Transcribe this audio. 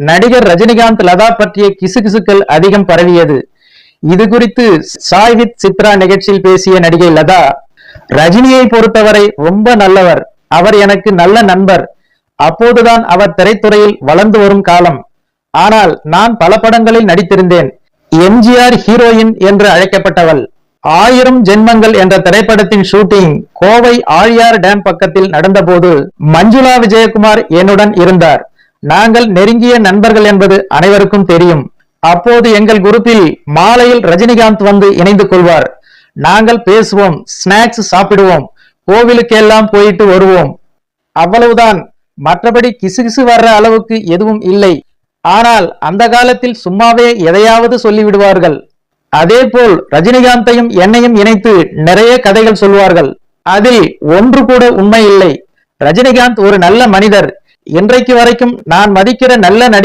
நடிகர் ரஜினிகாந்த் லதா பற்றிய கிசுகிசுக்கள் அதிகம் பரவியது. இது குறித்து சாய் வித் சித்ரா நிகழ்ச்சியில் பேசிய நடிகை லதா, ரஜினியை பொறுத்தவரை ரொம்ப நல்லவர், அவர் எனக்கு நல்ல நண்பர். அப்போதுதான் அவர் திரைத்துறையில் வளர்ந்து வரும் காலம். ஆனால் நான் பல படங்களில் நடித்திருந்தேன். எம்ஜிஆர் ஹீரோயின் என்று அழைக்கப்பட்டவள். 1000 ஜென்மங்கள் என்ற திரைப்படத்தின் ஷூட்டிங் கோவை ஆழியார் டேம் பக்கத்தில் நடந்தபோது மஞ்சுளா விஜயகுமார் என்னுடன் இருந்தார். நாங்கள் நெருங்கிய நண்பர்கள் என்பது அனைவருக்கும் தெரியும். அப்போது எங்கள் குரூப்பில் மாலையில் ரஜினிகாந்த் வந்து இணைந்து கொள்வார். நாங்கள் பேசுவோம், ஸ்நாக்ஸ் சாப்பிடுவோம், கோவிலுக்கெல்லாம் போயிட்டு வருவோம். அவ்வளவுதான். மற்றபடி கிசுகிசு வர்ற அளவுக்கு எதுவும் இல்லை. ஆனால் அந்த காலத்தில் சும்மாவே எதையாவது சொல்லிவிடுவார்கள். அதே போல் ரஜினிகாந்தையும் என்னையும் இணைத்து நிறைய கதைகள் சொல்வார்கள். அதில் ஒன்று கூட உண்மை இல்லை. ரஜினிகாந்த் ஒரு நல்ல மனிதர். இன்றைக்கு வரைக்கும் நான் மதிக்கிற நல்ல நடிகர்